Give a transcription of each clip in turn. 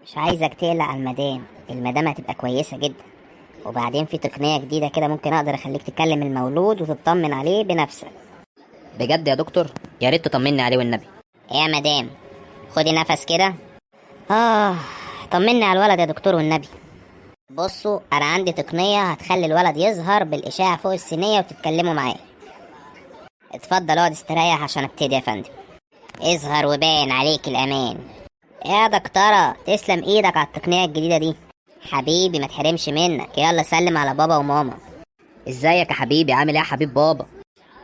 مش عايزك تقلق على المدام هتبقى كويسة جدا. وبعدين في تقنية جديدة كده ممكن اقدر اخليك تكلم المولود وتطمن عليه بنفسك. بجد يا دكتور؟ يا ريت تطمني عليه والنبي. ايه يا مدام، خدي نفس كده. اه، طمني على الولد يا دكتور والنبي. بصوا، انا عندي تقنية هتخلي الولد يظهر بالاشعة فوق السنية وتتكلموا معاه. اتفضل اقعد استريح عشان ابتدي يا فندم. اظهر وباين عليك الامان. يا دكتورة تسلم ايدك على التقنية الجديدة دي. حبيبي ما تحرمش منك، يلا سلم على بابا وماما. ازيك يا حبيبي؟ عامل ايه يا حبيب بابا؟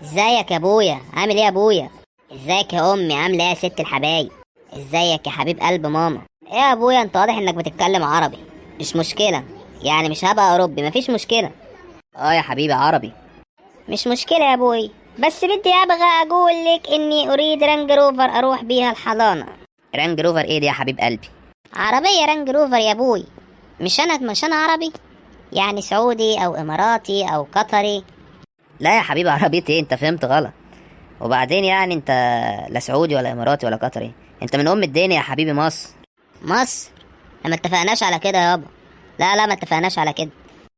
ازيك يا ابويا؟ عامل ايه يا ابويا؟ ازيك يا امي؟ عامله ايه يا ست الحبايب؟ ازيك يا حبيب قلب ماما؟ ايه يا ابويا، انت واضح انك بتتكلم عربي. مش مشكله، يعني مش هبقى اوروبي، مفيش مشكله. اه يا حبيبي عربي. مش مشكله يا ابوي، بس بدي ابغى اقول لك اني اريد رانج روفر اروح بيها الحضانه. رانج روفر ايه دي يا حبيب قلبي؟ عربيه رانج روفر يا ابوي. مش انا عربي، يعني سعودي او اماراتي او قطري. لا يا حبيبي، عربية ايه؟ انت فهمت غلط. وبعدين يعني انت لا سعودي ولا اماراتي ولا قطري، انت من ام الدنيا يا حبيبي، مصر. مصر؟ ما اتفقناش على كده يابا. لا لا، ما اتفقناش على كده.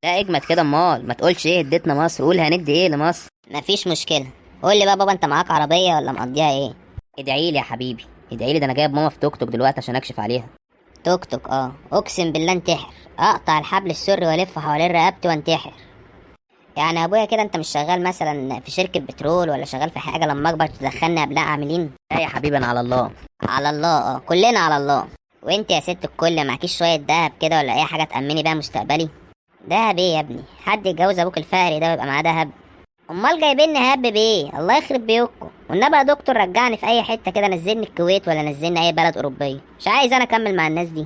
لا اجمد كده، امال ما تقولش ايه اديتنا مصر، قول هندي ايه لمصر. مفيش مشكله. قول لي بقى بابا، انت معاك عربيه ولا مقضيها ايه؟ ادعي لي يا حبيبي، ادعي لي، ده انا جايب ماما في توك توك دلوقتي عشان اكشف عليها. توك توك؟ اه، اقسم بالله انتحر. اقطع الحبل السري والف حوالين رقبتي وانتحر. يعني يا ابويا كده انت مش شغال مثلا في شركه بترول ولا شغال في حاجه لما اكبر تدخلني ابناء عاملين؟ لا يا حبيبي انا على الله. على الله؟ اه، كلنا على الله. وانت يا ست الكل معكيش شويه دهب كده ولا اي حاجه تامني بيها مستقبلي؟ دهب ايه يا ابني؟ حد يتجوز ابوك الفقري ده ويبقى معاه دهب؟ امال جايبيني هب بيه؟ الله يخرب بيوتكم. والنبي يا دكتور رجعني في اي حته كده، نزلني الكويت ولا نزلني اي بلد اوروبيه، مش عايز انا اكمل مع الناس دي.